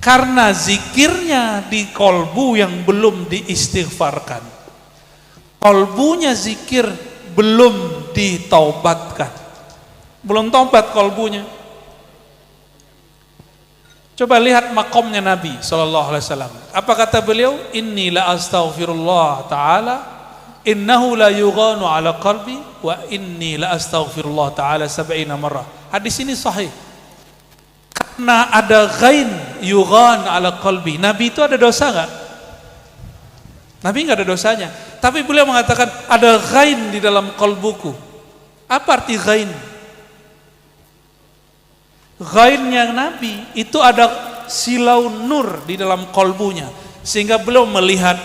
Karena zikirnya di kolbu yang belum diistighfarkan. Kolbunya zikir belum ditaubatkan. Belum taubat kolbunya. Coba lihat makomnya Nabi SAW. Apa kata beliau? Inni la astaghfirullah ta'ala, innahu la yughanu ala qalbi, wa inni la astaghfirullah ta'ala 70 marrah. Hadis ini sahih. Karena ada ghain yughan ala qalbi. Nabi itu ada dosa gak? Nabi gak ada dosanya. Tapi beliau mengatakan ada ghain di dalam qalbuku. Apa arti ghain? Ghainnya Nabi itu ada silau nur di dalam kolbunya, sehingga beliau melihat,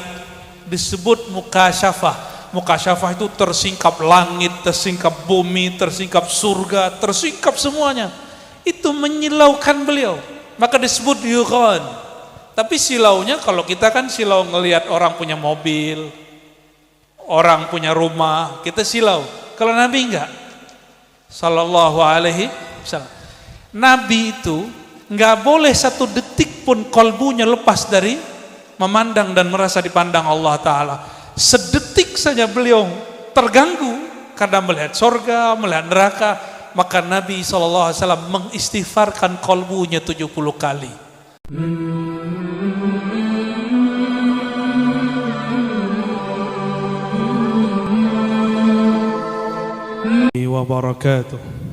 disebut mukasyafah. Mukasyafah itu tersingkap langit, tersingkap bumi, tersingkap surga, tersingkap semuanya. Itu menyilaukan beliau, maka disebut yughan. Tapi silaunya, kalau kita kan silau ngelihat orang punya mobil, orang punya rumah, kita silau. Kalau Nabi enggak, sallallahu alaihi wasallam. Nabi itu nggak boleh satu detik pun kolbunya lepas dari memandang dan merasa dipandang Allah Ta'ala. Sedetik saja beliau terganggu karena melihat surga, melihat neraka, maka Nabi SAW mengistighfarkan kolbunya 70 kali. Wabarakatuh.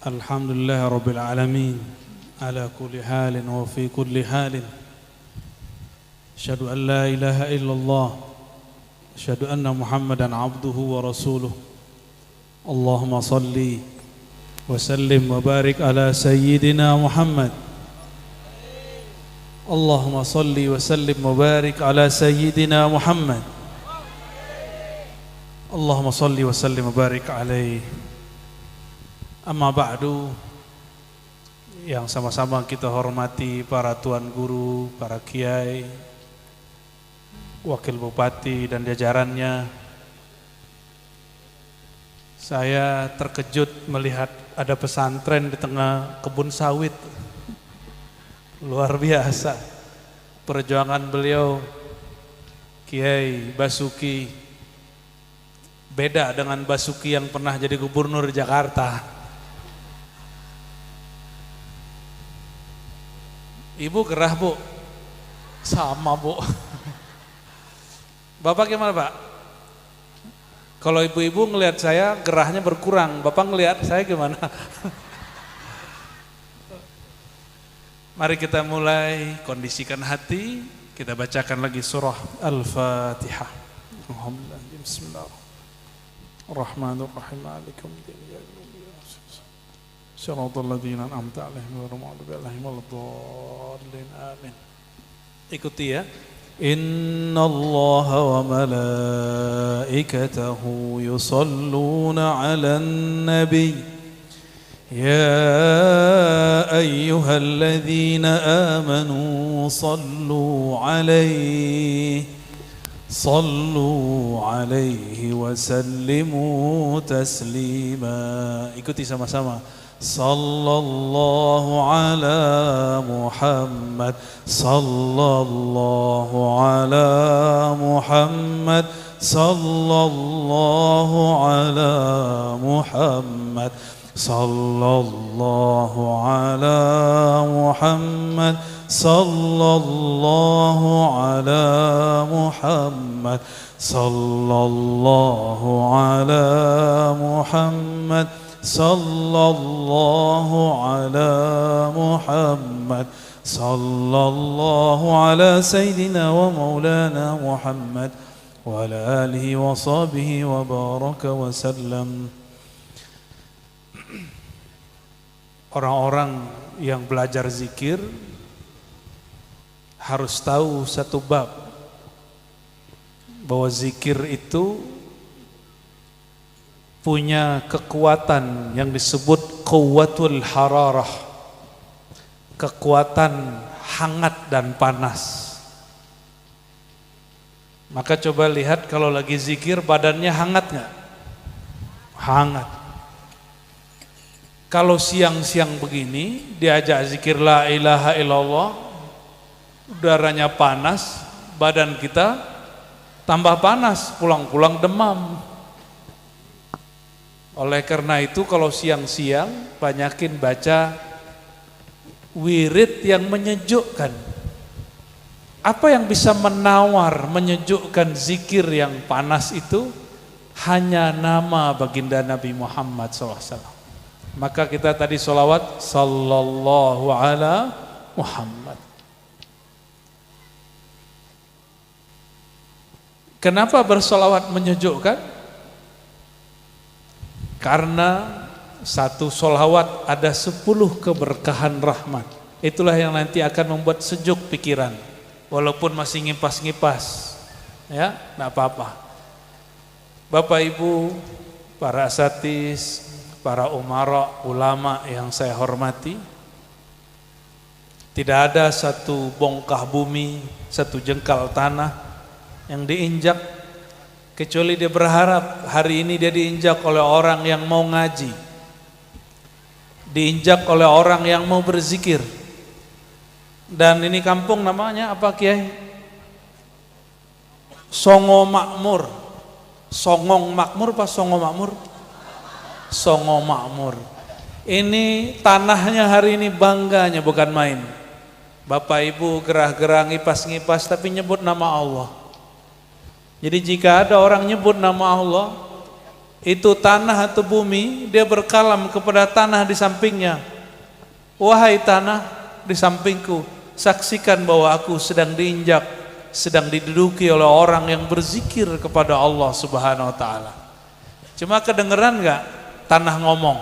Alhamdulillah Rabbil Alamin, ala kulli halin wa fi kulli halin. Asyhadu an la ilaha illallah, asyhadu anna Muhammadan abduhu wa rasuluh. Allahumma salli wa sallim wa barik ala sayyidina Muhammad. Allahumma salli wa sallim wa barik ala sayyidina Muhammad. Allahumma salli wa sallim wa barik alaihi. Amma ba'du, yang sama-sama kita hormati para tuan guru, para kiai, wakil bupati dan jajarannya. Saya terkejut melihat ada pesantren di tengah kebun sawit. Luar biasa perjuangan beliau, Kiai Basuki. Beda dengan Basuki yang pernah jadi gubernur Jakarta. Ibu gerah bu? Sama bu. Bapak gimana pak? Kalau ibu-ibu ngelihat saya gerahnya berkurang, bapak ngelihat saya gimana? Mari kita mulai, kondisikan hati, kita bacakan lagi surah Al-Fatihah. Alhamdulillah, Bismillahirrahmanirrahim. Syaratul ladzina an'amta 'alaihim ghairil maghdubi 'alaihim waladdallin. Amin. Ikuti ya. Innallaha wa malaikatahu yusalluna 'alan nabiy. Ya ayyuhalladzina amanu sallu 'alaihi wa sallimu taslima. Ikuti sama-sama. Sallallahu ala Muhammad, sallallahu ala Muhammad, sallallahu ala Muhammad, sallallahu ala Muhammad, sallallahu ala Muhammad, sallallahu ala Muhammad, sallallahu ala Muhammad, sallallahu ala sayyidina wa maulana Muhammad wa ala alihi wa sahbihi wa baraka wa sallam. Orang-orang yang belajar zikir harus tahu satu bab, bahwa zikir itu punya kekuatan yang disebut quwwatul hararah, kekuatan hangat dan panas. Maka coba lihat kalau lagi zikir badannya hangat nggak? Hangat. Kalau siang-siang begini diajak zikir la ilaha illallah, udaranya panas, badan kita tambah panas, pulang-pulang demam. Oleh karena itu kalau siang-siang banyakin baca wirid yang menyejukkan. Apa yang bisa menawar, menyejukkan zikir yang panas itu? Hanya nama baginda Nabi Muhammad SAW. Maka kita tadi sholawat sallallahu ala Muhammad. Kenapa bersolawat menyejukkan? Karena satu sholawat ada 10 keberkahan rahmat. Itulah yang nanti akan membuat sejuk pikiran. Walaupun masih ngipas-ngipas, ya, enggak apa-apa. Bapak Ibu, para asatis, para umara, ulama yang saya hormati, tidak ada satu bongkah bumi, satu jengkal tanah yang diinjak kecuali dia berharap hari ini dia diinjak oleh orang yang mau ngaji, diinjak oleh orang yang mau berzikir. Dan ini kampung namanya apa, Kiai? Songo Makmur. Songong Makmur apa Songo Makmur? Songo Makmur. Ini tanahnya hari ini bangganya bukan main. Bapak Ibu gerah-gerah ngipas-ngipas tapi nyebut nama Allah. Jadi jika ada orang nyebut nama Allah, itu tanah atau bumi, dia berkalam kepada tanah di sampingnya. Wahai tanah di sampingku, saksikan bahwa aku sedang diinjak, sedang diduduki oleh orang yang berzikir kepada Allah Subhanahu wa taala. Cuma kedengeran enggak tanah ngomong?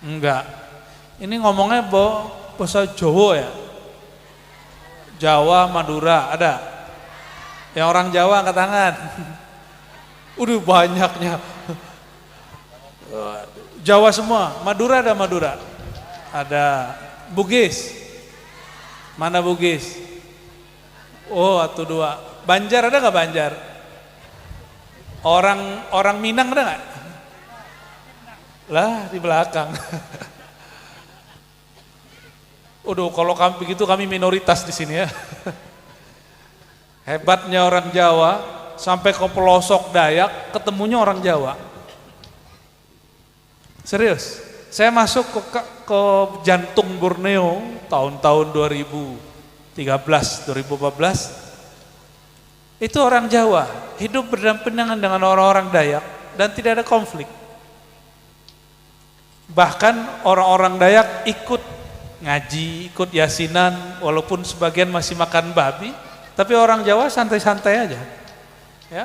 Enggak. Ini ngomongnya bahasa Jawa ya. Jawa, Madura, ada? Yang orang Jawa angkat tangan. Udah banyaknya. Jawa semua. Madura ada Madura? Ada. Bugis? Mana Bugis? Oh, atau dua. Banjar ada nggak Banjar? Orang Minang ada nggak? Lah di belakang. Udah kalau kami begitu kami minoritas di sini ya. Hebatnya orang Jawa sampai ke pelosok Dayak ketemunya orang Jawa. Serius. Saya masuk ke jantung Borneo tahun-tahun 2013, 2014. Itu orang Jawa hidup berdampingan dengan orang-orang Dayak dan tidak ada konflik. Bahkan orang-orang Dayak ikut ngaji, ikut yasinan, walaupun sebagian masih makan babi, tapi orang Jawa santai-santai aja, ya.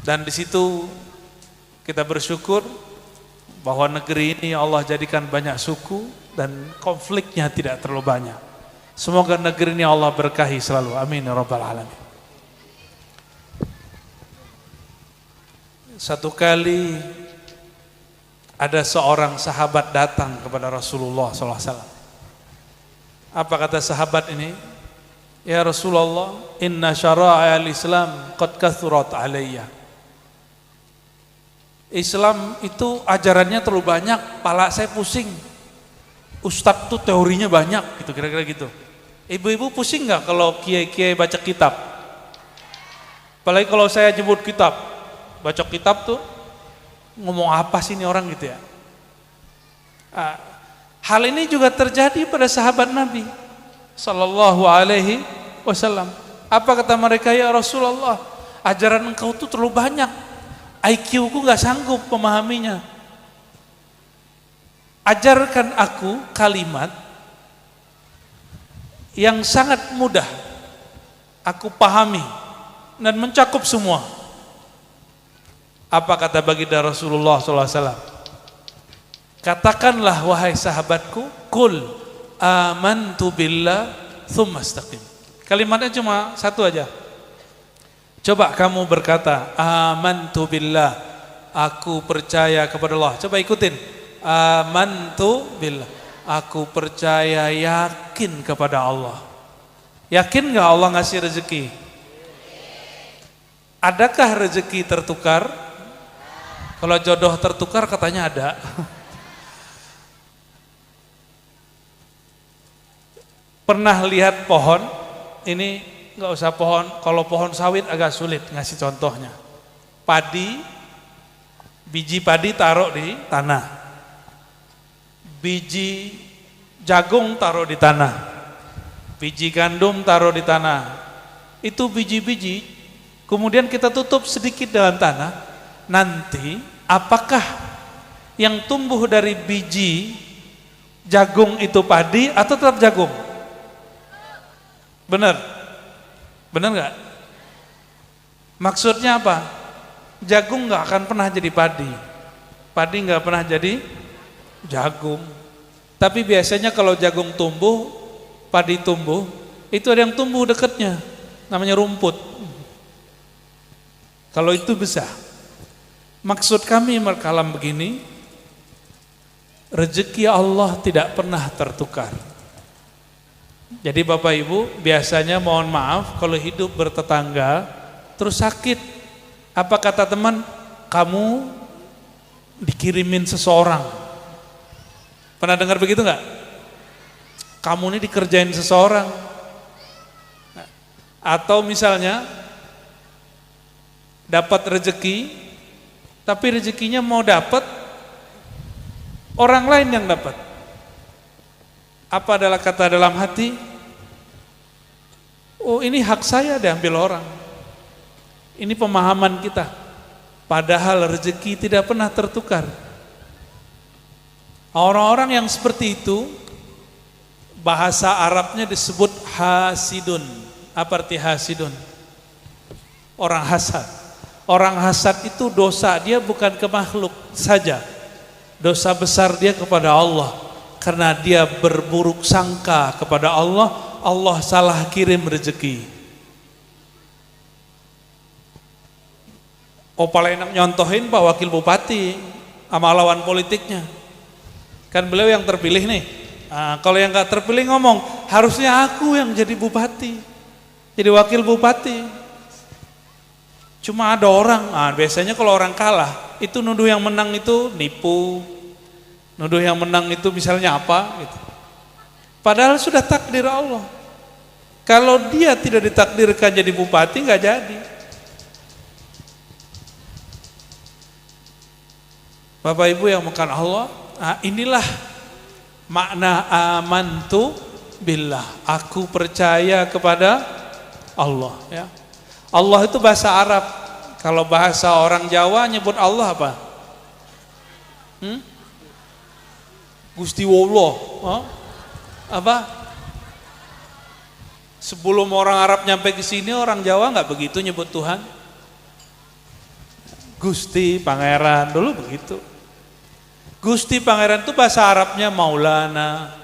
Dan di situ kita bersyukur bahwa negeri ini Allah jadikan banyak suku dan konfliknya tidak terlalu banyak. Semoga negeri ini Allah berkahi selalu. Amin ya rabbal alamin. Satu kali ada seorang sahabat datang kepada Rasulullah SAW. Apa kata sahabat ini? Ya Rasulullah, inna syara'al Islam qad kathurat alayya. Islam itu ajarannya terlalu banyak, pala saya pusing. Ustadz tuh teorinya banyak, gitu kira-kira gitu. Ibu-ibu pusing nggak kalau kiai-kiai baca kitab? Apalagi kalau saya jemput kitab, baca kitab tuh ngomong apa sih ini orang gitu ya. Hal ini juga terjadi pada sahabat Nabi Sallallahu Alaihi Wasallam. Apa kata mereka? Ya Rasulullah, ajaran engkau tuh terlalu banyak, IQ ku gak sanggup memahaminya. Ajarkan aku kalimat yang sangat mudah aku pahami dan mencakup semua. Apa kata baginda Rasulullah SAW? Katakanlah wahai sahabatku, kul amantu billah tsumma istaqim. Kalimatnya cuma satu aja. Coba kamu berkata amantu billah, aku percaya kepada Allah. Coba ikutin. Amantu billah, aku percaya, yakin kepada Allah. Yakin gak Allah ngasih rezeki? Adakah rezeki tertukar? Kalau jodoh tertukar katanya ada. Pernah lihat pohon? Ini nggak usah pohon, kalau pohon sawit agak sulit ngasih contohnya. Padi, biji padi taruh di tanah. Biji jagung taruh di tanah. Biji gandum taruh di tanah. Itu biji-biji, kemudian kita tutup sedikit dalam tanah. Nanti apakah yang tumbuh dari biji jagung itu padi atau tetap jagung? Benar? Benar nggak? Maksudnya apa? Jagung nggak akan pernah jadi padi, padi nggak pernah jadi jagung. Tapi biasanya kalau jagung tumbuh, padi tumbuh, itu ada yang tumbuh dekatnya, namanya rumput. Kalau itu bisa. Maksud kami berkalam begini, rezeki Allah tidak pernah tertukar. Jadi Bapak Ibu, biasanya mohon maaf kalau hidup bertetangga terus sakit, apa kata teman? Kamu dikirimin seseorang. Pernah dengar begitu nggak? Kamu ini dikerjain seseorang. Atau misalnya dapat rezeki, tapi rezekinya mau dapat orang lain yang dapat. Apa adalah kata dalam hati? Oh, ini hak saya diambil orang. Ini pemahaman kita. Padahal rezeki tidak pernah tertukar. Orang-orang yang seperti itu, bahasa Arabnya disebut hasidun. Apa arti hasidun? Orang hasad. Orang hasad itu dosa dia bukan ke makhluk saja. Dosa besar dia kepada Allah. Karena dia berburuk sangka kepada Allah, Allah salah kirim rezeki. Oh, paling enak nyontohin Pak Wakil Bupati sama lawan politiknya. Kan beliau yang terpilih nih. Nah, kalau yang gak terpilih ngomong, harusnya aku yang jadi bupati, jadi wakil bupati. Cuma ada orang, biasanya kalau orang kalah, itu nuduh yang menang itu nipu. Nuduh yang menang itu misalnya apa gitu. Padahal sudah takdir Allah. Kalau dia tidak ditakdirkan jadi bupati, nggak jadi. Bapak Ibu yang bukan Allah, inilah makna amantu billah. Aku percaya kepada Allah. Ya. Allah itu bahasa Arab. Kalau bahasa orang Jawa nyebut Allah apa? Gusti Wallah, apa? Sebelum orang Arab nyampe ke sini, orang Jawa nggak begitu nyebut Tuhan. Gusti Pangeran dulu begitu. Gusti Pangeran itu bahasa Arabnya Maulana,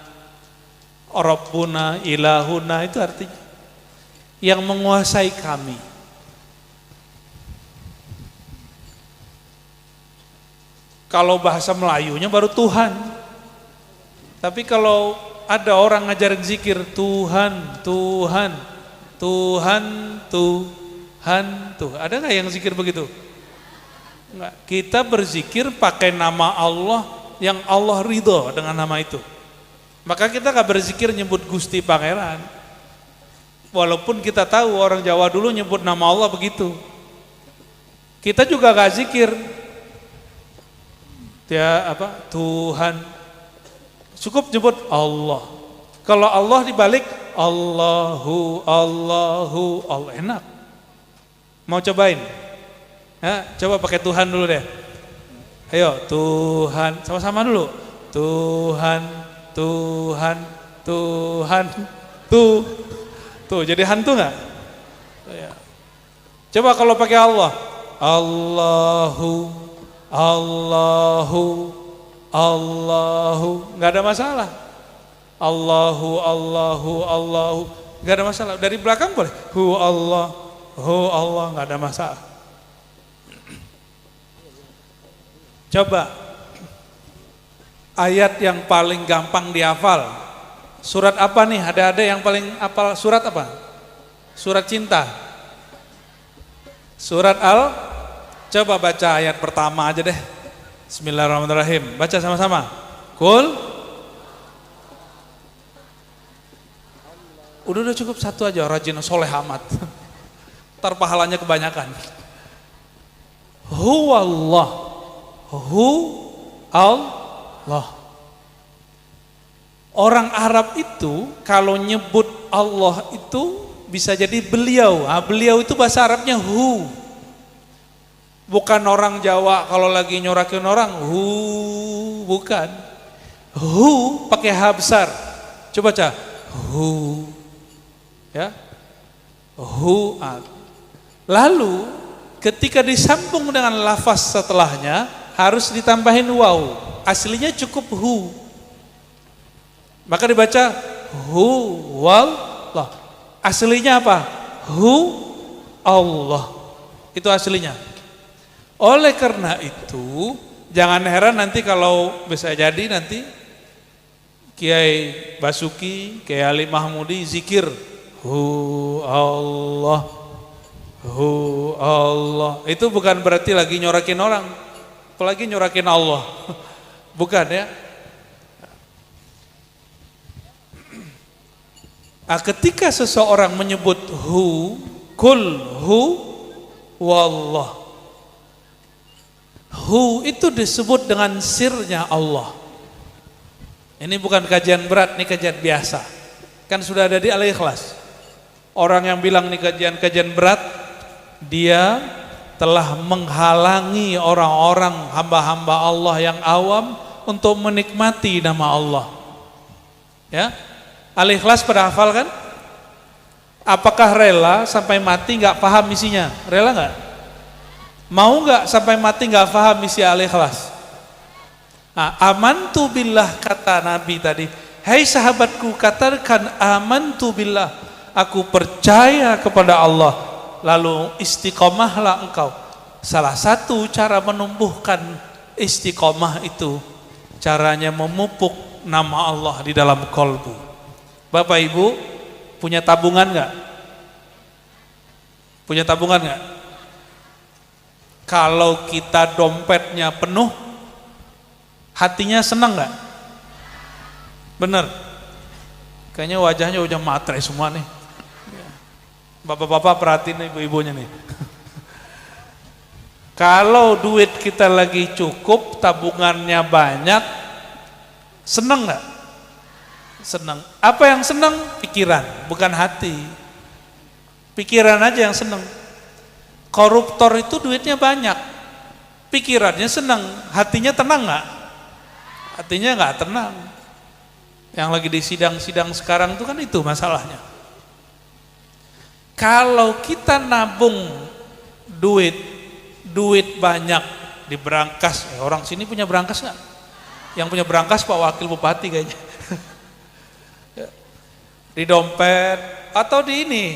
Rabbuna, Ilahuna, itu artinya yang menguasai kami. Kalau bahasa Melayunya baru Tuhan. Tapi kalau ada orang ngajarin zikir Tuhan, Tuhan, Tuhan, Tuhan, Tuhan. Ada nggak yang zikir begitu? Enggak. Kita berzikir pakai nama Allah yang Allah ridho dengan nama itu. Maka kita nggak berzikir nyebut Gusti Pangeran. Walaupun kita tahu orang Jawa dulu nyebut nama Allah begitu. Kita juga nggak zikir. Ya apa? Tuhan. Cukup nyebut Allah. Kalau Allah dibalik Allahu, Allahu, Allah, enak. Mau cobain? Ya, coba pakai Tuhan dulu deh. Ayo, Tuhan, sama-sama dulu. Tuhan, Tuhan, Tuhan, tuh jadi hantu nggak? Ya. Coba kalau pakai Allah, Allahu, Allahu, Allahu, nggak ada masalah. Allahu, Allahu, Allahu, nggak ada masalah. Dari belakang boleh. Hu Allah, nggak ada masalah. Coba ayat yang paling gampang dihafal. Surat apa nih? Ada yang paling hafal surat apa? Surat cinta. Surat Coba baca ayat pertama aja deh. Bismillahirrahmanirrahim. Baca sama-sama. Kul. Udah cukup satu aja, rajin soleh amat. Ntar pahalanya kebanyakan. Huwallah. Hu Allah. Orang Arab itu kalau nyebut Allah itu bisa jadi beliau. Beliau itu bahasa Arabnya hu. Bukan orang Jawa kalau lagi nyorakin orang hu, bukan. Hu pakai H besar. Coba baca hu. Ya. Hu. Lalu ketika disambung dengan lafaz setelahnya harus ditambahin waw. Aslinya cukup hu. Maka dibaca hu wallah. Aslinya apa? Hu Allah. Itu aslinya. Oleh karena itu, jangan heran nanti kalau bisa jadi nanti Kiai Basuki, Kiai Ali Mahmudi zikir hu Allah, hu Allah. Itu bukan berarti lagi nyorakin orang, apalagi nyorakin Allah. Bukan ya. Ketika seseorang menyebut hu, kul hu wallah. Hu itu disebut dengan sirnya Allah. Ini bukan kajian berat, ini kajian biasa. Kan sudah ada di Al-Ikhlas. Orang yang bilang ini kajian berat, dia telah menghalangi orang-orang hamba-hamba Allah yang awam untuk menikmati nama Allah. Ya, Al-Ikhlas pada hafal kan? Apakah rela sampai mati nggak paham isinya? Rela nggak? Mau nggak sampai mati nggak paham isi Al-Ikhlas? Amantu billah kata Nabi tadi. Hai sahabatku, katakan amantu billah. Aku percaya kepada Allah. Lalu istiqomahlah engkau. Salah satu cara menumbuhkan istiqomah itu caranya memupuk nama Allah di dalam kolbu. Bapak Ibu punya tabungan nggak? Punya tabungan nggak? Kalau kita dompetnya penuh, hatinya senang nggak? Bener? Kayaknya wajahnya udah matre semua nih. Bapak-bapak perhatiin ibu-ibunya nih. Kalau duit kita lagi cukup, tabungannya banyak, senang nggak? Senang. Apa yang senang? Pikiran, bukan hati. Pikiran aja yang senang. Koruptor itu duitnya banyak, pikirannya senang, hatinya tenang nggak? Hatinya nggak tenang. Yang lagi di sidang-sidang sekarang itu kan itu masalahnya. Kalau kita nabung duit banyak di berangkas, orang sini punya berangkas nggak? Yang punya berangkas Pak Wakil Bupati kayaknya. Di dompet atau di ini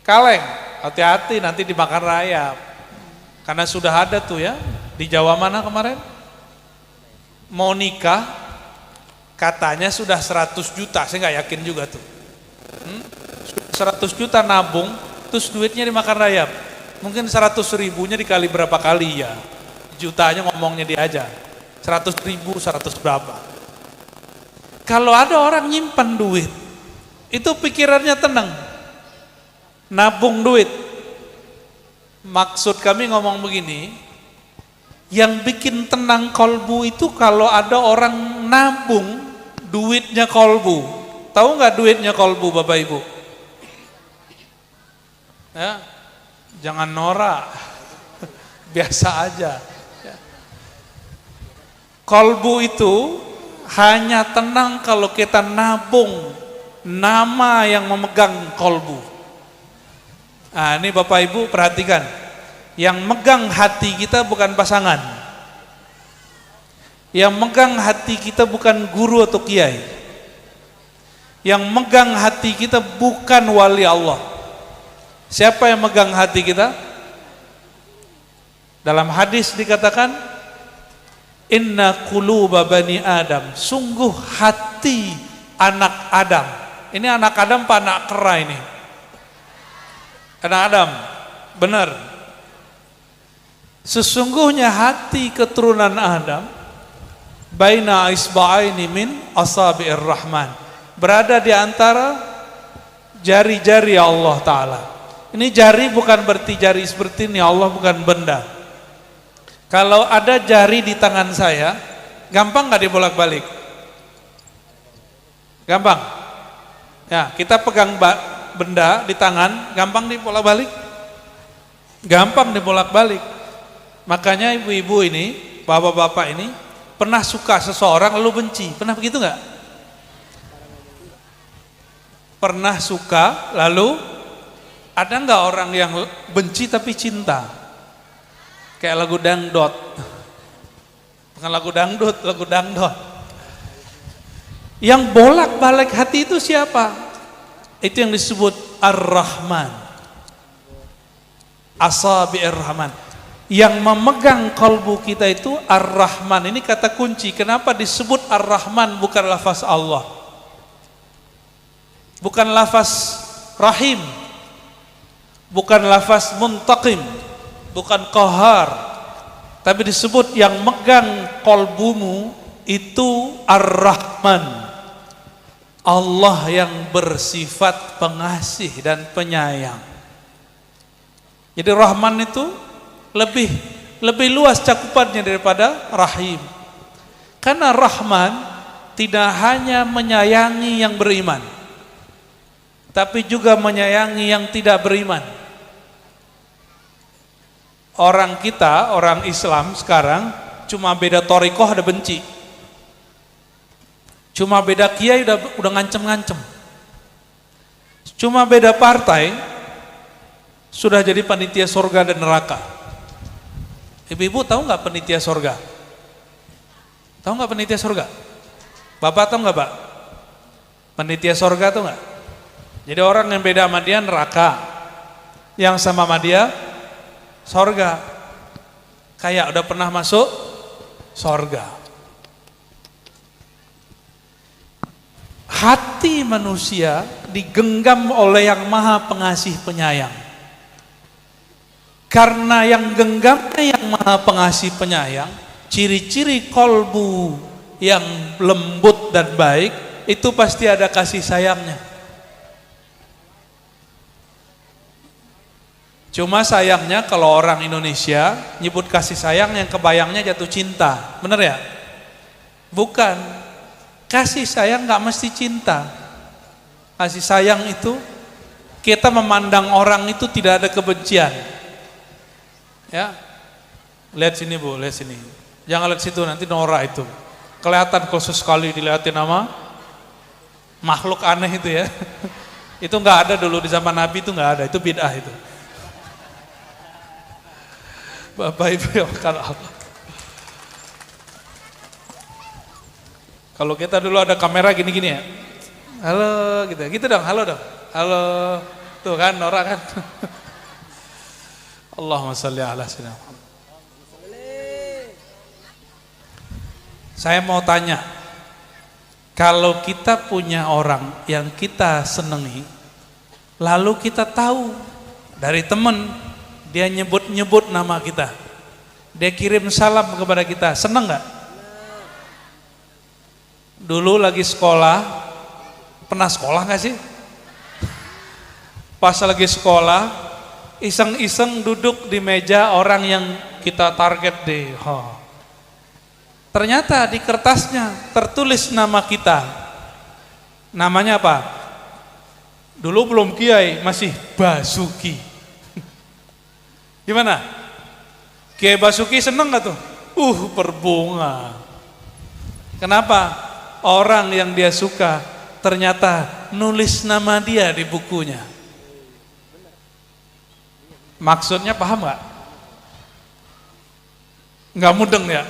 kaleng. Hati-hati nanti dimakan rayap. Karena sudah ada tuh ya. Di Jawa mana kemarin? Mau nikah, katanya sudah 100 juta. Saya nggak yakin juga tuh. 100 juta nabung, terus duitnya dimakan rayap. Mungkin 100 ribunya dikali berapa kali ya. Jutanya ngomongnya dia aja. 100 ribu, 100 berapa. Kalau ada orang nyimpan duit, itu pikirannya tenang. Nabung duit. Maksud kami ngomong begini, yang bikin tenang kolbu itu kalau ada orang nabung duitnya kolbu. Tahu nggak duitnya kolbu Bapak Ibu? Ya, jangan norak, biasa aja. Ya. Kolbu itu hanya tenang kalau kita nabung nama yang memegang kolbu. Nah, ini Bapak Ibu perhatikan, yang megang hati kita bukan pasangan, yang megang hati kita bukan guru atau kiai, yang megang hati kita bukan wali Allah. Siapa yang megang hati kita? Dalam hadis dikatakan, inna quluba bani Adam, sungguh hati anak Adam. Ini anak Adam apa anak kera ini? Anak Adam, benar. Sesungguhnya hati keturunan Adam baina isba'aini min asabi'ir rahman, berada di antara jari-jari Allah Ta'ala. Ini jari bukan berarti jari seperti ini, Allah bukan benda. Kalau ada jari di tangan saya, gampang gak dibolak-balik? Gampang? Ya, kita pegang benda di tangan, gampang dibolak-balik? Gampang dibolak-balik. Makanya ibu-ibu ini, bapak-bapak ini pernah suka seseorang lalu benci. Pernah begitu nggak? Pernah suka lalu ada nggak orang yang benci tapi cinta? Kayak lagu dangdut. Bukan lagu dangdut, lagu dangdut. Yang bolak-balik hati itu siapa? Itu yang disebut Ar-Rahman. Asabi'ir Rahman. Yang memegang kalbu kita itu Ar-Rahman. Ini kata kunci. Kenapa disebut Ar-Rahman bukan lafaz Allah? Bukan lafaz Rahim. Bukan lafaz Muntaqim. Bukan Qahar. Tapi disebut yang megang kalbumu itu Ar-Rahman. Allah yang bersifat pengasih dan penyayang. Jadi Rahman itu lebih luas cakupannya daripada Rahim. Karena Rahman tidak hanya menyayangi yang beriman, tapi juga menyayangi yang tidak beriman. Orang kita, orang Islam sekarang cuma beda thariqah ada benci. Cuma beda kiai udah ngancem-ngancem. Cuma beda partai sudah jadi panitia surga dan neraka. Ibu-ibu tahu nggak panitia surga? Tahu nggak panitia surga? Bapak tahu nggak, Pak? Panitia surga tahu nggak? Jadi orang yang beda sama dia neraka, yang sama dia surga. Kayak udah pernah masuk surga. Hati manusia digenggam oleh yang maha pengasih penyayang. Karena yang genggamnya yang maha pengasih penyayang, ciri-ciri kolbu yang lembut dan baik, itu pasti ada kasih sayangnya. Cuma sayangnya kalau orang Indonesia nyebut kasih sayang yang kebayangnya jatuh cinta, bener ya? Bukan, kasih sayang gak mesti cinta. Kasih sayang itu kita memandang orang itu tidak ada kebencian. Ya, lihat sini Bu, lihat sini. Jangan lihat situ, nanti norak itu. Kelihatan khusus sekali dilihatin nama makhluk aneh itu ya. Itu nggak ada dulu di zaman Nabi, itu nggak ada, itu bid'ah itu. Bapak Ibu yang kalau Allah. Kalau kita dulu ada kamera gini-gini ya. Halo gitu dong, halo dong. Halo. Tuh kan norak kan. Allahumma salli ala sayyidina Muhammad. Saya mau tanya, kalau kita punya orang yang kita senangi, lalu kita tahu dari teman dia nyebut-nyebut nama kita, dia kirim salam kepada kita, senang nggak? Dulu lagi sekolah, pernah sekolah nggak sih? Pas lagi sekolah, iseng-iseng duduk di meja orang yang kita target deh. Ternyata di kertasnya tertulis nama kita. Namanya apa? Dulu belum Kiai, masih Basuki. Gimana? Kiai Basuki seneng gak tuh? Berbunga. Kenapa? Orang yang dia suka ternyata nulis nama dia di bukunya. Maksudnya paham gak? Gak mudeng ya?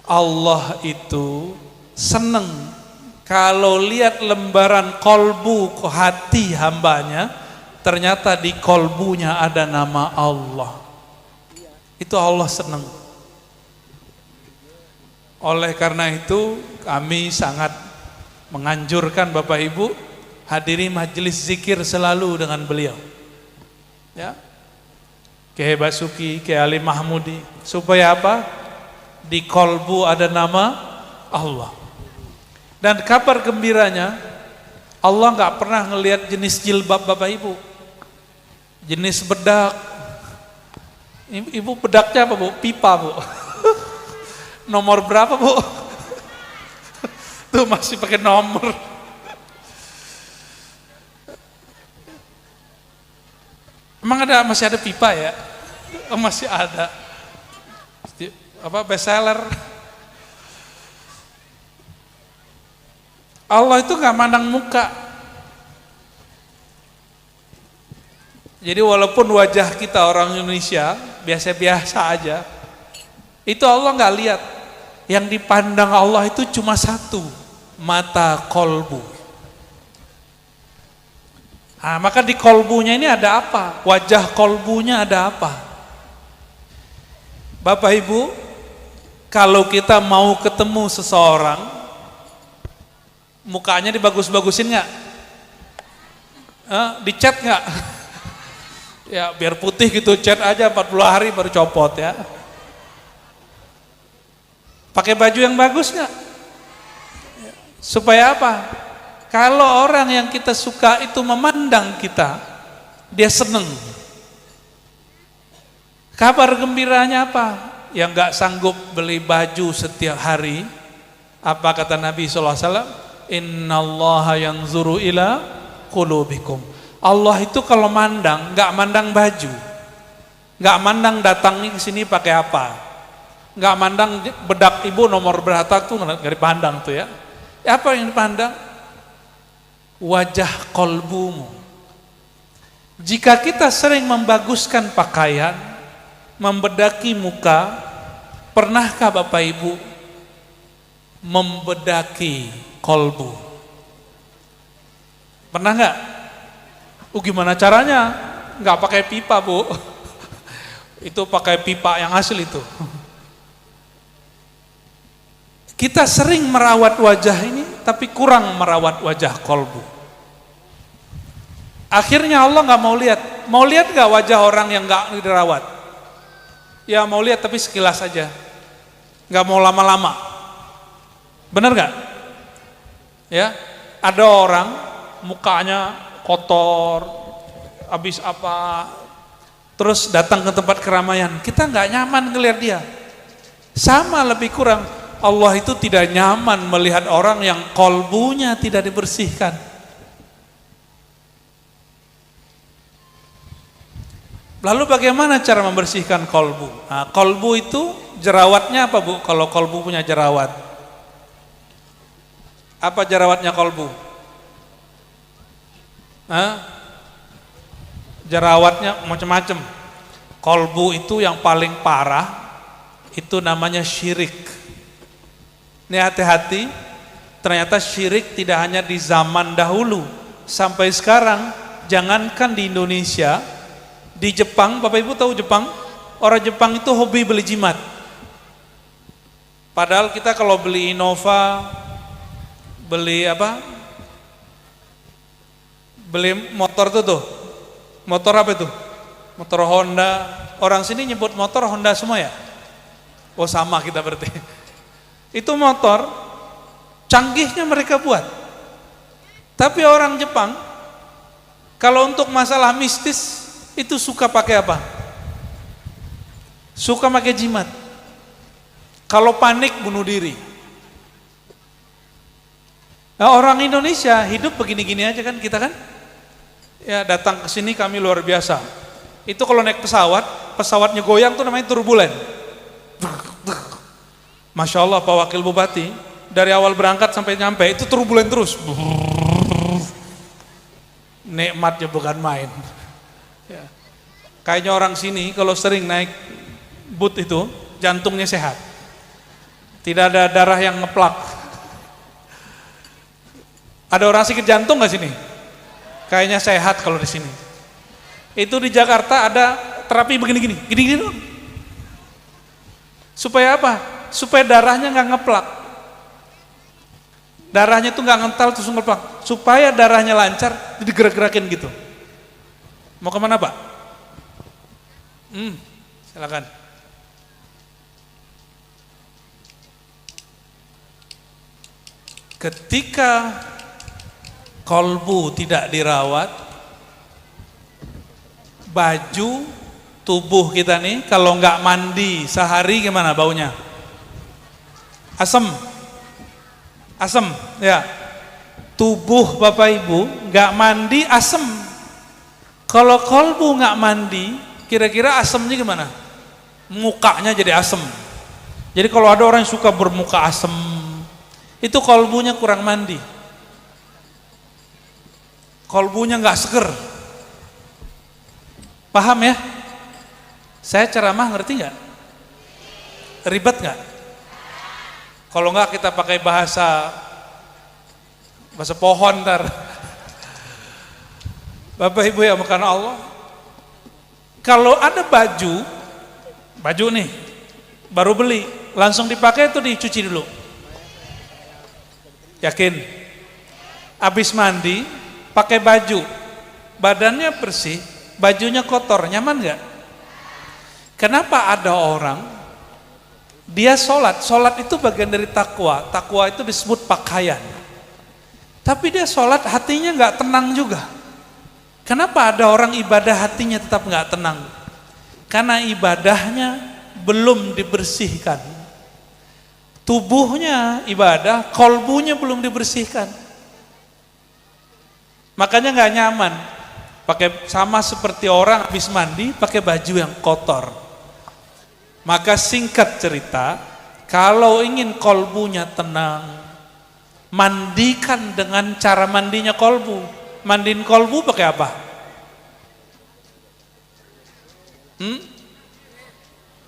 Allah itu seneng kalau lihat lembaran kolbu hati hambanya, ternyata di kolbunya ada nama Allah. Itu Allah seneng. Oleh karena itu kami sangat menganjurkan Bapak Ibu hadiri majelis zikir selalu dengan beliau. Ya. Kiai Basuki, Kiai Ali Mahmudi, supaya apa? Di kolbu ada nama Allah. Dan kabar gembiranya, Allah nggak pernah ngelihat jenis jilbab Bapak Ibu, jenis bedak. Ibu bedaknya apa Bu? Pipa Bu. Nomor berapa Bu? Tuh masih pakai nomor. Emang masih ada pipa ya? Oh, masih ada. Apa bestseller? Allah itu nggak mandang muka. Jadi walaupun wajah kita orang Indonesia biasa-biasa aja, itu Allah nggak lihat. Yang dipandang Allah itu cuma satu, mata kolbu. Nah, maka di kolbunya ini ada apa? Wajah kolbunya ada apa? Bapak Ibu, kalau kita mau ketemu seseorang, mukanya dibagus-bagusin nggak? Dicat nggak? Ya biar putih gitu, cat aja 40 hari baru copot ya. Pakai baju yang bagus nggak? Supaya apa? Kalau orang yang kita suka itu memandang kita, dia seneng. Kabar gembiranya apa? Yang nggak sanggup beli baju setiap hari, apa kata Nabi SAW? Innallaha yanzuru ila qulubikum. Allah itu kalau mandang, nggak mandang baju, nggak mandang datangnya ke sini pakai apa, nggak mandang bedak ibu nomor berapa tuh nggak dipandang tuh ya. Apa yang dipandang? Wajah kolbumu. Jika kita sering membaguskan pakaian, membedaki muka, pernahkah Bapak Ibu membedaki kolbu? Pernah nggak? Gimana caranya? Nggak pakai pipa Bu. Itu pakai pipa yang asli itu. Kita sering merawat wajah ini, tapi kurang merawat wajah kolbu. Akhirnya Allah nggak mau lihat. Mau lihat nggak wajah orang yang nggak dirawat? Ya mau lihat tapi sekilas saja. Nggak mau lama-lama. Bener nggak? Ya, ada orang mukanya kotor, habis apa, terus datang ke tempat keramaian. Kita nggak nyaman ngelihat dia. Sama lebih kurang. Allah itu tidak nyaman melihat orang yang kolbunya tidak dibersihkan. Lalu bagaimana cara membersihkan kolbu? Nah, kolbu itu jerawatnya apa Bu? Kalau kolbu punya jerawat, apa jerawatnya kolbu? Jerawatnya macam-macam. Kolbu itu yang paling parah, itu namanya syirik. Ini hati-hati, ternyata syirik tidak hanya di zaman dahulu, sampai sekarang. Jangankan di Indonesia, di Jepang, Bapak Ibu tahu Jepang? Orang Jepang itu hobi beli jimat. Padahal kita kalau beli Innova, beli apa? Beli motor tuh. Motor apa itu? Motor Honda. Orang sini nyebut motor Honda semua ya? Oh sama kita berarti. Itu motor canggihnya mereka buat. Tapi orang Jepang kalau untuk masalah mistis itu suka pakai apa? Suka pakai jimat. Kalau panik bunuh diri. Nah, orang Indonesia hidup begini-gini aja kan kita kan? Ya datang ke sini kami luar biasa. Itu kalau naik pesawat, pesawatnya goyang tuh namanya turbulen. Masya Allah Pak Wakil Bupati, dari awal berangkat sampai nyampe itu turbulen terus. Nikmatnya bukan main. Ya. Kayaknya orang sini kalau sering naik boot itu jantungnya sehat, tidak ada darah yang ngeplak. Ada orang sakit jantung nggak sini? Kayaknya sehat kalau di sini. Itu di Jakarta ada terapi begini-gini, gini-gini dong. Supaya apa? Supaya darahnya nggak ngeplak. Darahnya tuh nggak ngental terus ngeplak. Supaya darahnya lancar, digerak-gerakin gitu. Mau kemana Pak? Silakan. Ketika kolbu tidak dirawat, baju tubuh kita nih kalau nggak mandi sehari gimana baunya? Asem, asem ya. Tubuh Bapak Ibu nggak mandi asem. Kalau kolbu nggak mandi, kira-kira asemnya gimana? Mukanya jadi asem. Jadi kalau ada orang yang suka bermuka asem, itu kolbunya kurang mandi. Kolbunya nggak seger. Paham ya? Saya ceramah ngerti nggak? Ribet nggak? Kalau nggak kita pakai bahasa pohon ntar. Bapak Ibu ya makan Allah. Kalau ada baju nih baru beli, langsung dipakai itu dicuci dulu. Yakin? Habis mandi, pakai baju, badannya bersih, bajunya kotor, nyaman nggak? Kenapa ada orang dia sholat itu bagian dari takwa itu disebut pakaian, tapi dia sholat hatinya nggak tenang juga. Kenapa ada orang ibadah hatinya tetap nggak tenang? Karena ibadahnya belum dibersihkan. Tubuhnya ibadah, kolbunya belum dibersihkan. Makanya nggak nyaman. Pakai sama seperti orang habis mandi pakai baju yang kotor. Maka singkat cerita, kalau ingin kolbunya tenang, mandikan dengan cara mandinya kolbu. Mandiin kolbu pakai apa?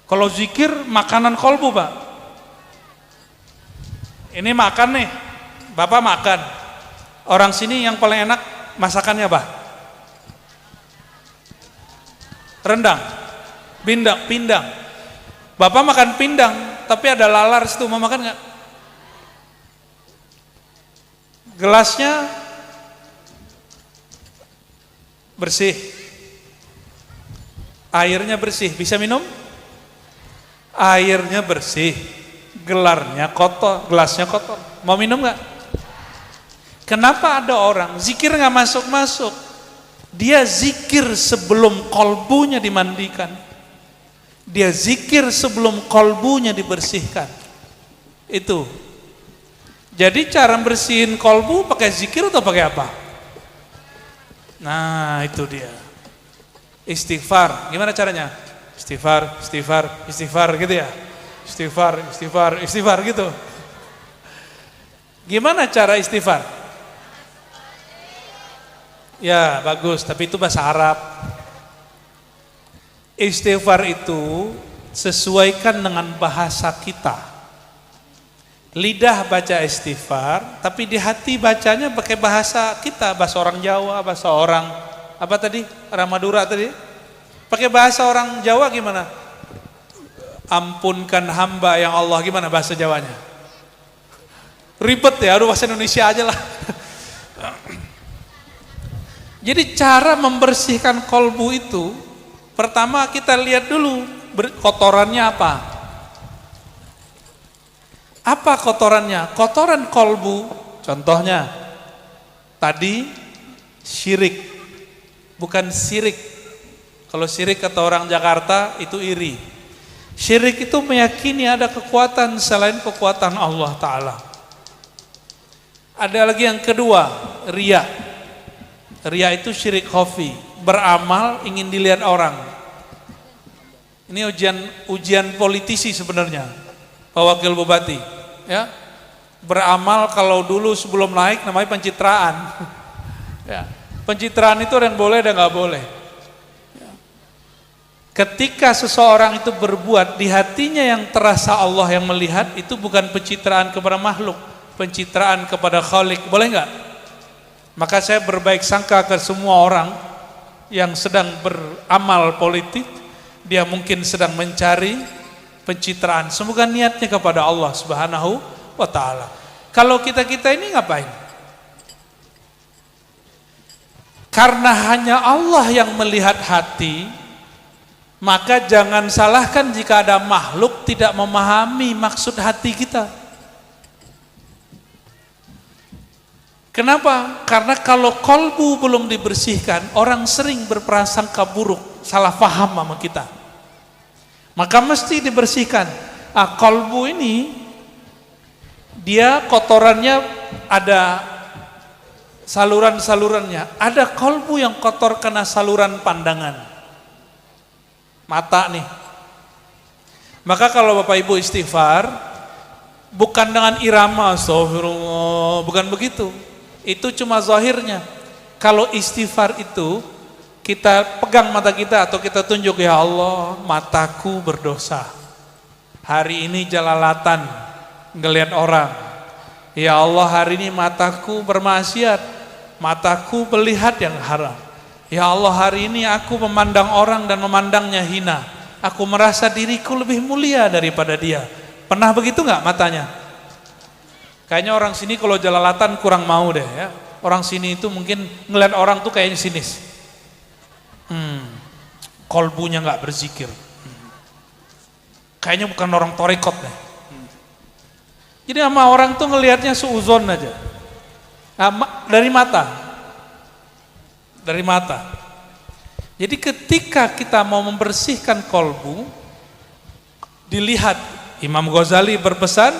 Kalau zikir makanan kolbu Pak. Ini makan nih, Bapak makan. Orang sini yang paling enak masakannya apa? Rendang, pindang. Bapak makan pindang, tapi ada lalar situ, mau makan nggak? Gelasnya bersih, airnya bersih, bisa minum? Airnya bersih, gelarnya kotor, gelasnya kotor, mau minum nggak? Kenapa ada orang zikir nggak masuk? Dia zikir sebelum kolbunya dimandikan, dia zikir sebelum kolbunya dibersihkan. Itu. Jadi cara bersihin kolbu pakai zikir atau pakai apa? Nah itu dia. Istighfar, gimana caranya? Istighfar gitu ya. Istighfar gitu. Gimana cara istighfar? Ya bagus, tapi itu bahasa Arab. Istighfar itu sesuaikan dengan bahasa kita. Lidah baca istighfar, tapi di hati bacanya pakai bahasa kita, bahasa orang Jawa, bahasa orang apa tadi? Orang Madura tadi. Pakai bahasa orang Jawa gimana? Ampunkan hamba yang Allah, gimana bahasa Jawanya? Ribet ya, aduh bahasa Indonesia aja lah. Jadi cara membersihkan kolbu itu, pertama kita lihat dulu kotorannya apa. Apa kotorannya? Kotoran kolbu, contohnya tadi syirik, bukan sirik. Kalau syirik kata orang Jakarta itu iri. Syirik itu meyakini ada kekuatan selain kekuatan Allah Ta'ala. Ada lagi yang kedua, riya. Riya itu syirik khafi, beramal ingin dilihat orang. Ini ujian politisi sebenarnya, Pak Wakil Bupati. Ya, beramal kalau dulu sebelum naik namanya pencitraan. Ya, pencitraan itu ada yang boleh dan nggak boleh. Ya. Ketika seseorang itu berbuat di hatinya yang terasa Allah yang melihat, itu bukan pencitraan kepada makhluk, pencitraan kepada Khalik, boleh nggak? Maka saya berbaik sangka ke semua orang yang sedang beramal politik, dia mungkin sedang mencari pencitraan. Semoga niatnya kepada Allah Subhanahu wa Ta'ala. Kalau kita ini ngapain? Karena hanya Allah yang melihat hati, Maka jangan salahkan jika ada makhluk tidak memahami maksud hati kita. Kenapa? Karena kalau kolbu belum dibersihkan, orang sering berprasangka buruk, salah paham sama kita. Maka mesti dibersihkan. Kolbu ini, dia kotorannya ada saluran-salurannya. Ada kolbu yang kotor karena saluran pandangan. Mata nih. Maka kalau Bapak Ibu istighfar, bukan dengan irama, astagfirullah, bukan begitu. Itu cuma zahirnya. Kalau istighfar itu kita pegang mata kita atau kita tunjuk, ya Allah, mataku berdosa. Hari ini jalalatan ngelihat orang. Ya Allah, hari ini mataku bermaksiat. Mataku melihat yang haram. Ya Allah, hari ini aku memandang orang dan memandangnya hina. Aku merasa diriku lebih mulia daripada dia. Pernah begitu nggak matanya? Kayaknya orang sini kalau jalalatan kurang mau deh ya. Orang sini itu mungkin ngeliat orang tuh kayaknya sinis. Kolbunya nggak berzikir. Kayaknya bukan orang torekot deh. Jadi sama orang tuh ngelihatnya suuzon aja. Dari mata. Dari mata. Jadi ketika kita mau membersihkan kolbu, dilihat, Imam Ghazali berpesan,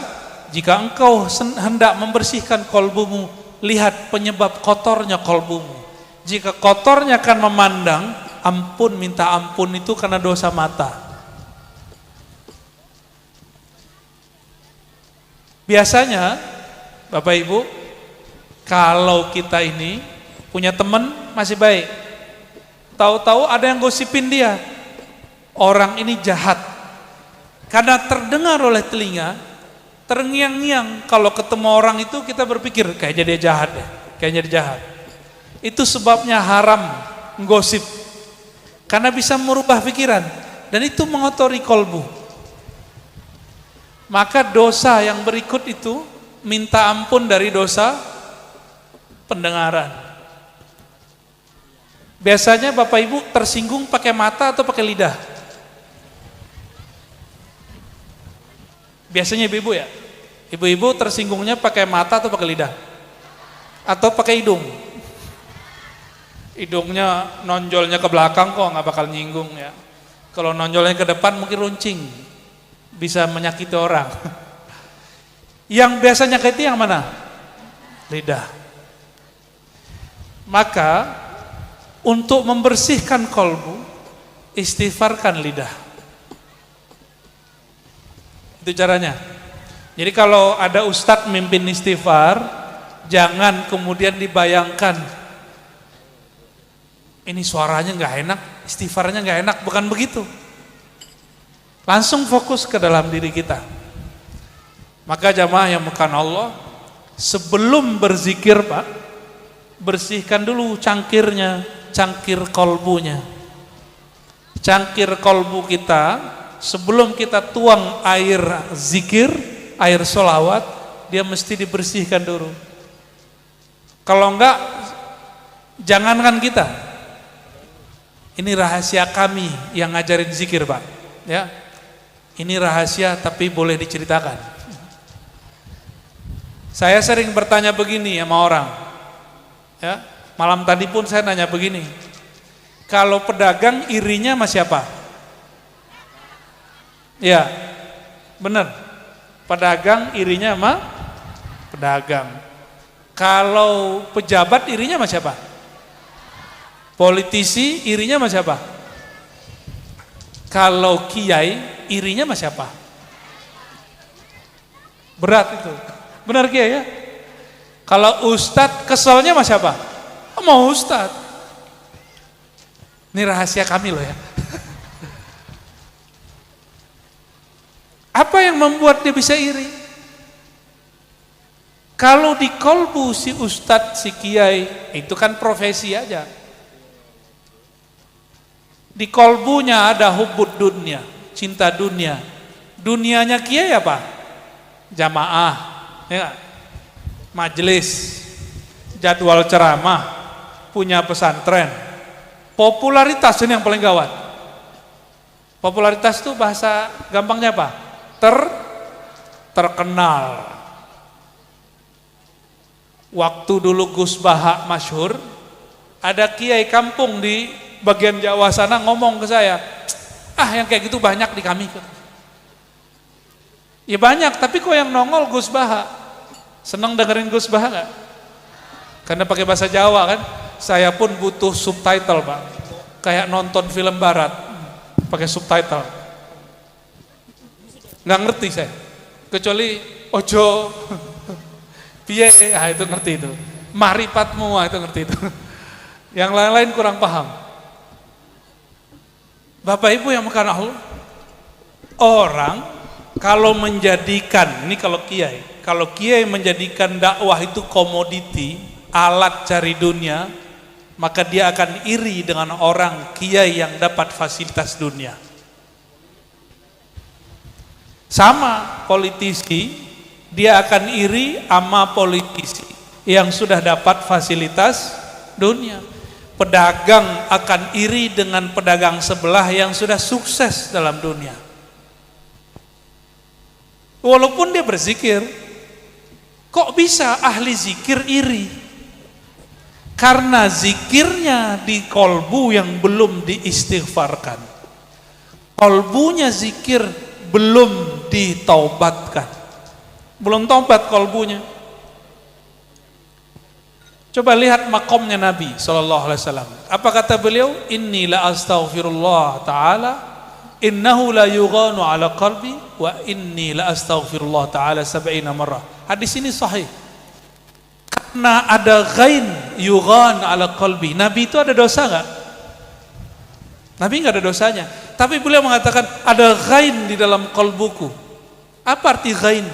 jika engkau hendak membersihkan kolbumu, lihat penyebab kotornya kolbumu. Jika kotornya kan memandang, ampun, minta ampun itu karena dosa mata. Biasanya, Bapak Ibu, kalau kita ini punya teman masih baik, tahu-tahu ada yang gosipin dia, orang ini jahat. Karena terdengar oleh telinga, terngiang-ngiang, kalau ketemu orang itu kita berpikir kayaknya dia jahat deh, kayaknya dia jahat. Itu sebabnya haram menggosip, karena bisa merubah pikiran dan itu mengotori kolbu. Maka dosa yang berikut itu minta ampun dari dosa pendengaran. Biasanya Bapak Ibu tersinggung pakai mata atau pakai lidah? Biasanya ibu-ibu ya? Ibu-ibu tersinggungnya pakai mata atau pakai lidah? Atau pakai hidung? Hidungnya nonjolnya ke belakang kok nggak bakal nyinggung ya. Kalau nonjolnya ke depan mungkin runcing, bisa menyakiti orang. Yang biasanya nyakiti yang mana? Lidah. Maka untuk membersihkan kolbu, istighfarkan lidah. Itu caranya. Jadi kalau ada ustadz mimpin istighfar, jangan kemudian dibayangkan ini suaranya nggak enak, istighfarnya nggak enak, bukan begitu. Langsung fokus ke dalam diri kita. Maka jamaah yang bukan Allah, sebelum berzikir Pak, bersihkan dulu cangkirnya, cangkir kolbunya. Cangkir kolbu kita, sebelum kita tuang air zikir, air sholawat, dia mesti dibersihkan dulu. Kalau enggak, jangankan kita. Ini rahasia kami yang ngajarin zikir Pak. Ya, ini rahasia tapi boleh diceritakan. Saya sering bertanya begini sama orang. Ya, malam tadi pun saya nanya begini. Kalau pedagang irinya sama siapa? Ya, benar. Pedagang irinya sama pedagang. Kalau pejabat irinya sama siapa? Politisi irinya sama siapa? Kalau kiai irinya sama siapa? Berat itu. Benar kiai ya? Kalau ustadz keselnya sama siapa? Sama ustadz. Ini rahasia kami loh ya. Apa yang membuat dia bisa iri? Kalau di kolbu si ustadz, si kiai, itu kan profesi aja. Di kolbunya ada hubbud dunia, cinta dunia. Dunianya kiai apa? Jamaah, ya, majelis, jadwal ceramah, punya pesantren. Popularitas ini yang paling gawat. Popularitas itu bahasa gampangnya apa? Terkenal. Waktu dulu Gus Baha masyhur, ada kiai kampung di bagian Jawa sana ngomong ke saya, yang kayak gitu banyak di kami. Ya banyak, tapi kok yang nongol Gus Baha. Seneng dengerin Gus Baha gak? Karena pakai bahasa Jawa kan. Saya pun butuh subtitle, Pak. Kayak nonton film barat pakai subtitle. Nggak ngerti saya. Kecuali ojo piye, itu ngerti itu. Maripatmu, itu ngerti itu. Yang lain-lain kurang paham. Bapak Ibu yang makan Allah, orang kalau menjadikan, ini kalau kiai menjadikan dakwah itu komoditi, alat cari dunia, maka dia akan iri dengan orang kiai yang dapat fasilitas dunia. Sama politisi, dia akan iri sama politisi yang sudah dapat fasilitas dunia. Pedagang akan iri dengan pedagang sebelah yang sudah sukses dalam dunia. Walaupun dia berzikir, kok bisa ahli zikir iri? Karena zikirnya di kolbu yang belum diistighfarkan. Kolbunya zikir belum ditaubatkan. Belum taubat kolbunya. Coba lihat makomnya Nabi SAW. Apa kata beliau? Inni la astaghfirullah ta'ala, innahu la yughanu ala qalbi, wa inni la astaghfirullah ta'ala 70 marrah. Hadis ini sahih. Karena ada ghain yughan ala qalbi. Nabi itu ada dosa gak? Nabi gak ada dosanya. Tapi beliau mengatakan ada ghain di dalam qalbuku. Apa arti ghain?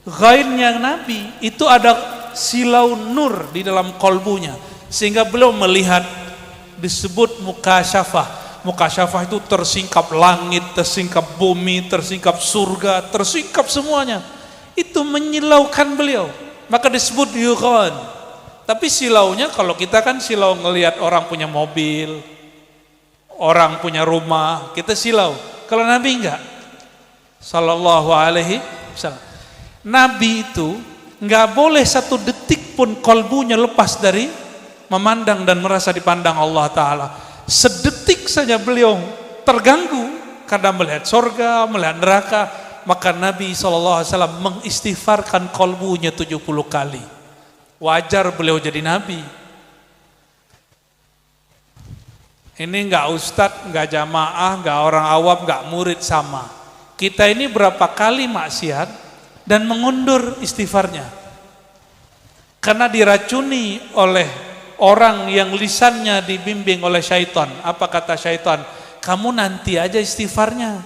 Ghainnya Nabi itu ada silau nur di dalam qalbunya, sehingga beliau melihat, disebut mukasyafah. Mukasyafah itu tersingkap langit, tersingkap bumi, tersingkap surga, tersingkap semuanya. Itu menyilaukan beliau, maka disebut yughan. Tapi silaunya, kalau kita kan silau ngelihat orang punya mobil, orang punya rumah, kita silau. Kalau Nabi enggak, sallallahu alaihi wasallam. Nabi itu enggak boleh satu detik pun kolbunya lepas dari memandang dan merasa dipandang Allah Ta'ala. Sedetik saja beliau terganggu karena melihat surga, melihat neraka, maka Nabi SAW mengistighfarkan kolbunya 70 kali. Wajar beliau jadi Nabi. Ini enggak ustadz, enggak jamaah, enggak orang awam, enggak murid, sama. Kita ini berapa kali maksiat dan mengundur istighfarnya. Karena diracuni oleh orang yang lisannya dibimbing oleh syaitan. Apa kata syaitan? Kamu nanti aja istighfarnya.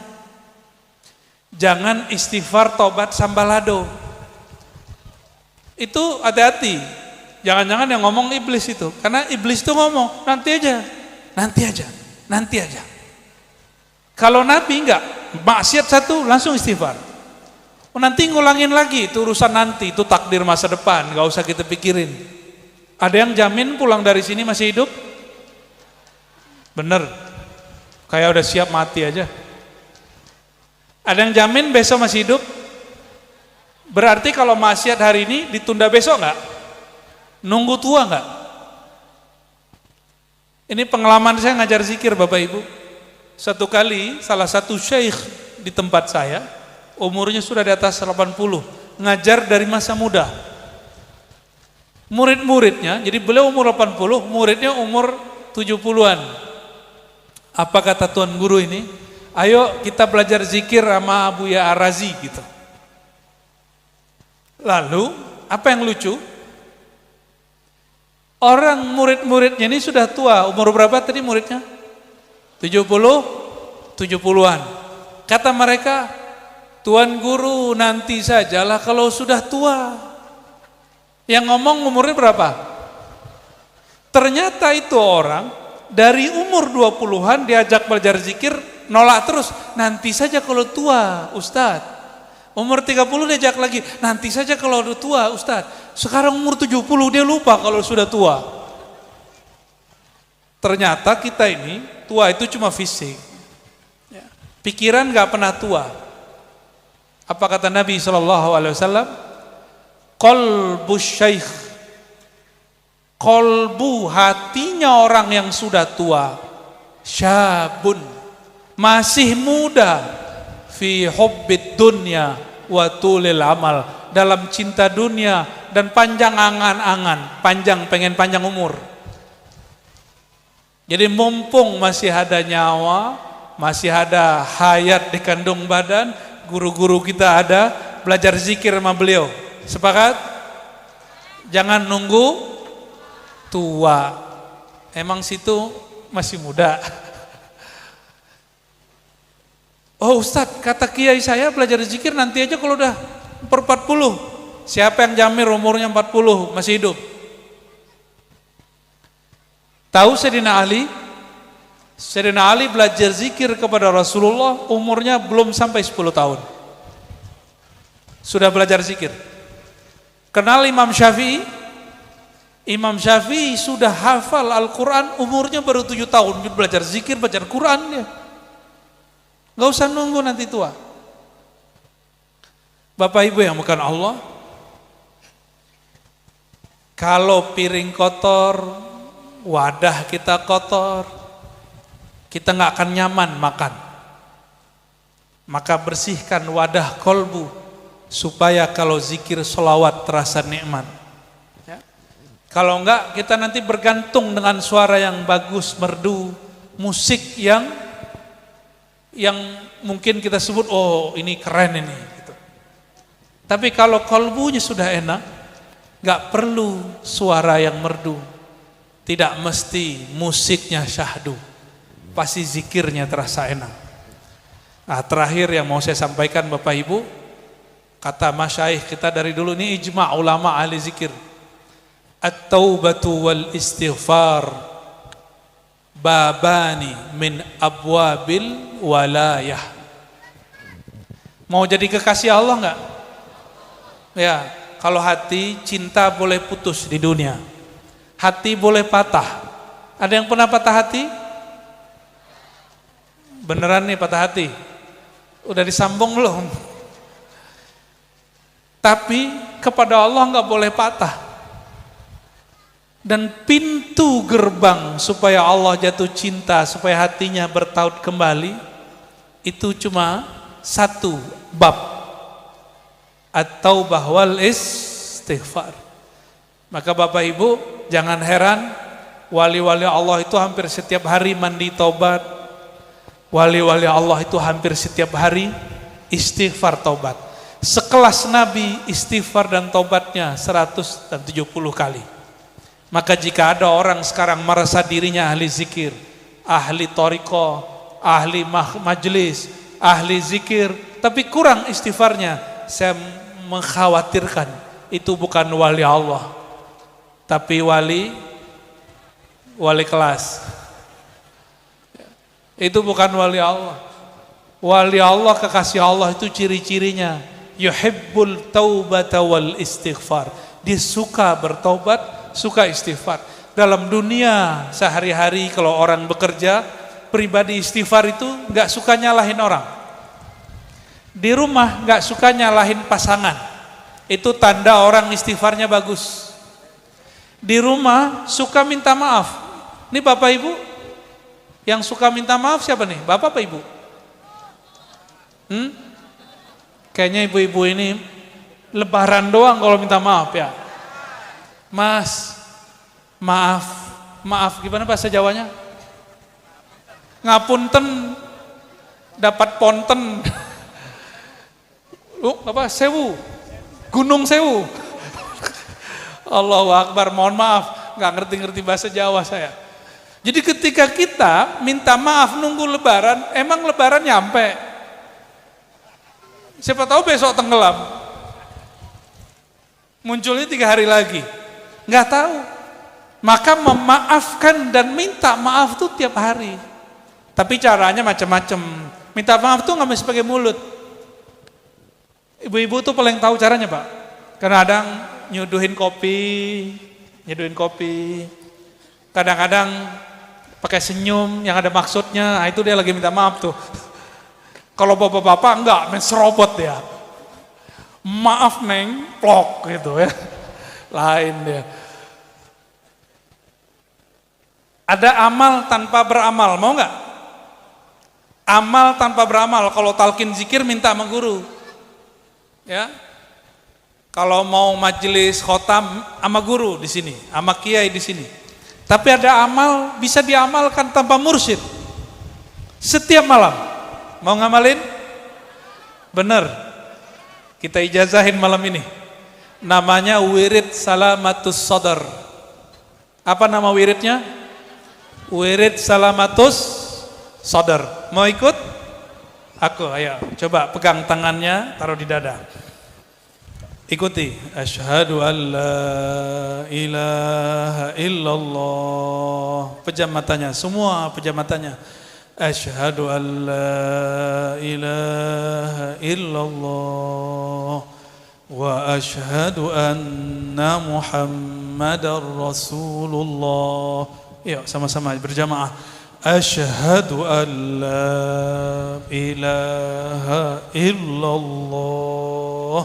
Jangan istighfar tobat sambalado. Itu hati-hati. Jangan-jangan yang ngomong iblis itu. Karena iblis itu ngomong, nanti aja, nanti aja, nanti aja. Kalau Nabi enggak, maksiat satu langsung istighfar. Nanti ngulangin lagi, itu urusan nanti, itu takdir masa depan, enggak usah kita pikirin. Ada yang jamin pulang dari sini masih hidup? Bener. Kayak udah siap mati aja. Ada yang jamin besok masih hidup? Berarti kalau maksiat hari ini ditunda besok enggak? Nunggu tua enggak? Ini pengalaman saya ngajar zikir Bapak Ibu. Satu kali salah satu syekh di tempat saya, umurnya sudah di atas 80, ngajar dari masa muda. Murid-muridnya, jadi beliau umur 80, muridnya umur 70-an. Apa kata tuan guru ini? Ayo kita belajar zikir sama Buya Arazi gitu. Lalu, apa yang lucu? Orang murid-muridnya ini sudah tua, umur berapa tadi muridnya? 70-an. Kata mereka, Tuan guru nanti sajalah kalau sudah tua. Yang ngomong umurnya berapa? Ternyata itu orang dari umur 20-an diajak belajar zikir, nolak terus. Nanti saja kalau tua, Ustadz. Umur 30 diajak lagi, nanti saja kalau udah tua, Ustadz. Sekarang umur 70 dia lupa kalau sudah tua. Ternyata kita ini tua itu cuma fisik, pikiran gak pernah tua. Apa kata Nabi SAW? Qalbu syaikh, qalbu, hatinya orang yang sudah tua, syabun, masih muda, fi hubbid dunya wa tulil amal, dalam cinta dunia dan panjang angan-angan, pengen panjang umur. Jadi mumpung masih ada nyawa, masih ada hayat di kandung badan, guru-guru kita ada, belajar zikir sama beliau. Sepakat? Jangan nunggu tua. Emang situ masih muda. Oh Ustadz, kata kiai saya belajar zikir nanti aja kalau udah 40. Siapa yang jamir umurnya 40 masih hidup? Tahu Sayyidina Ali? Sayyidina Ali belajar zikir kepada Rasulullah umurnya belum sampai 10 tahun. Sudah belajar zikir. Kenal Imam Syafi'i? Imam Syafi'i sudah hafal Al-Quran umurnya baru 7 tahun. Dia belajar zikir, belajar Quran dia. Gak usah nunggu nanti tua. Bapak Ibu yang bukan Allah, kalau piring kotor, wadah kita kotor, kita gak akan nyaman makan. Maka bersihkan wadah kolbu, supaya kalau zikir sholawat terasa nikmat. Ya. Kalau enggak, kita nanti bergantung dengan suara yang bagus, merdu, musik yang mungkin kita sebut, oh ini keren ini. Gitu. Tapi kalau kolbunya sudah enak, enggak perlu suara yang merdu. Tidak mesti musiknya syahdu, pasti zikirnya terasa enak. Nah, terakhir yang mau saya sampaikan Bapak Ibu, kata masyaikh kita dari dulu, ini ijma' ulama ahli zikir, at-taubatu wal istighfar babani min abwabil walayah. Mau jadi kekasih Allah enggak? Ya, kalau hati cinta boleh putus di dunia, hati boleh patah. Ada yang pernah patah hati? Beneran nih patah hati? Udah disambung belum? Tapi kepada Allah enggak boleh patah. Dan pintu gerbang supaya Allah jatuh cinta, supaya hatinya bertaut kembali, itu cuma satu bab, at-taubah wal istighfar. Maka Bapak Ibu jangan heran, wali-wali Allah itu hampir setiap hari mandi taubat, wali-wali Allah itu hampir setiap hari istighfar taubat. Sekelas Nabi istighfar dan taubatnya 170 kali. Maka jika ada orang sekarang merasa dirinya ahli zikir, ahli thariqah, ahli majelis, ahli zikir, tapi kurang istighfarnya, saya mengkhawatirkan itu bukan wali Allah, tapi wali kelas. Itu bukan wali Allah. Wali Allah, kekasih Allah itu ciri-cirinya yuhibbul taubata wal istighfar. Dia suka bertaubat, suka istighfar. Dalam dunia sehari-hari kalau orang bekerja, pribadi istighfar itu gak suka nyalahin orang. Di rumah gak suka nyalahin pasangan. Itu tanda orang istighfarnya bagus. Di rumah suka minta maaf. Ini Bapak Ibu yang suka minta maaf siapa nih? Bapak apa Ibu? Kayaknya ibu-ibu ini lebaran doang kalau minta maaf ya. Mas, maaf, gimana bahasa Jawanya? Ngapunten, dapat ponten. Apa? Sewu, Gunung Sewu. Allahu Akbar, mohon maaf, nggak ngerti-ngerti bahasa Jawa saya. Jadi ketika kita minta maaf nunggu lebaran, emang lebaran nyampe? Siapa tahu besok tenggelam. Munculnya 3 hari lagi. Nggak tahu. Maka memaafkan dan minta maaf tuh tiap hari. Tapi caranya macam-macam. Minta maaf tuh nggak mesti pakai mulut. Ibu-ibu tuh paling tahu caranya Pak. Kadang-kadang nyuduhin kopi. Kadang-kadang pakai senyum yang ada maksudnya, itu dia lagi minta maaf tuh. Kalau bapak-bapak enggak, main serobot dia. Maaf neng, plok gitu ya. Lain dia. Ada amal tanpa beramal, mau nggak? Amal tanpa beramal, kalau talqin zikir minta sama guru. Ya. Kalau mau majelis khotam sama guru di sini, sama kiai di sini. Tapi ada amal bisa diamalkan tanpa mursyid. Setiap malam. Mau ngamalin? Bener. Kita ijazahin malam ini. Namanya wirid salamatus sadar. Apa nama wiridnya? Wirid salamatus sadar. Mau ikut? Aku, ayo. Coba pegang tangannya, taruh di dada. Ikuti. Asyhadu an la ilaha illallah. Pejam matanya, semua pejam matanya. Asyhadu an la ilaha illallah wa asyhadu anna Muhammadar Rasulullah. Yuk sama-sama berjamaah. Asyhadu an la ilaha illallah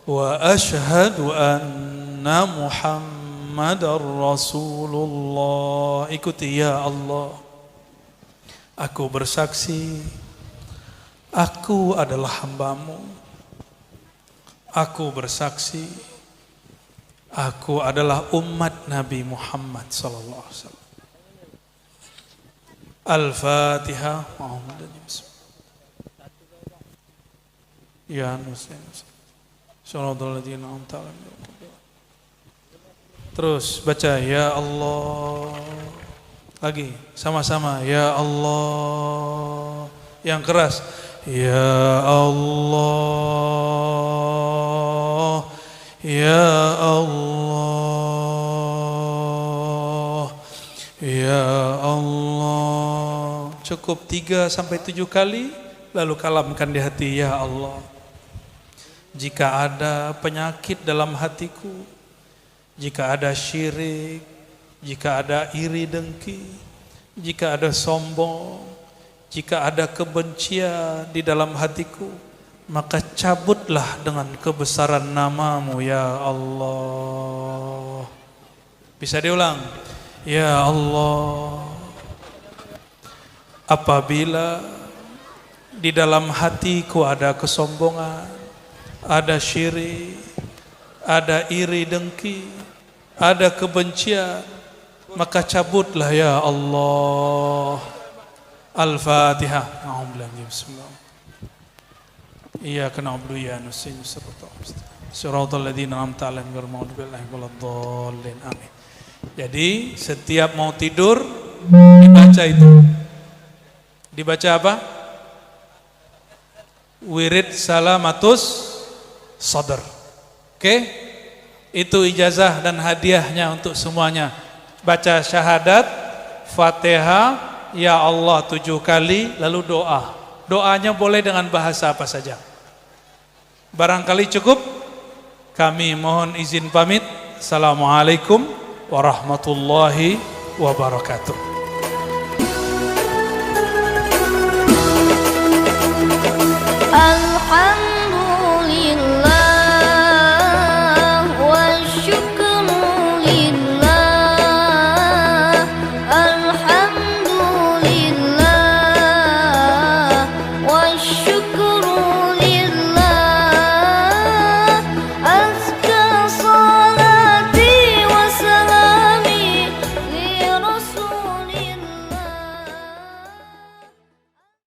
wa asyhadu anna Muhammadar Rasulullah. Ikuti ya Allah. Aku bersaksi aku adalah hamba-Mu. Aku bersaksi aku adalah umat Nabi Muhammad sallallahu alaihi wasallam. Al-Fatihah. Ya Nusin. Terus baca ya Allah. Lagi sama-sama ya Allah. Yang keras ya Allah. Ya Allah. Ya Allah. Cukup 3 sampai 7 kali lalu kalamkan di hati ya Allah. Jika ada penyakit dalam hatiku, jika ada syirik, jika ada iri dengki, jika ada sombong, jika ada kebencian di dalam hatiku, maka cabutlah dengan kebesaran nama-Mu ya Allah. Bisa diulang? Ya Allah. Apabila di dalam hatiku ada kesombongan, ada syirik, ada iri dengki, ada kebencian, maka cabutlah ya Allah. Al-Fatihah. Bismillah. Iyyaka na'budu wa iyyaka nasta'in. Shiratal ladzina an'amta 'alaihim ghairil maghdubi 'alaihim waladdallin. Amin. Jadi setiap mau tidur dibaca itu. Dibaca apa? Wirid salamatus sadar. Oke? Itu ijazah dan hadiahnya untuk semuanya. Baca syahadat, Fatihah, ya Allah 7 kali, lalu doa. Doanya boleh dengan bahasa apa saja. Barangkali cukup. Kami mohon izin pamit. Assalamualaikum warahmatullahi wabarakatuh.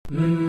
Mm-hmm.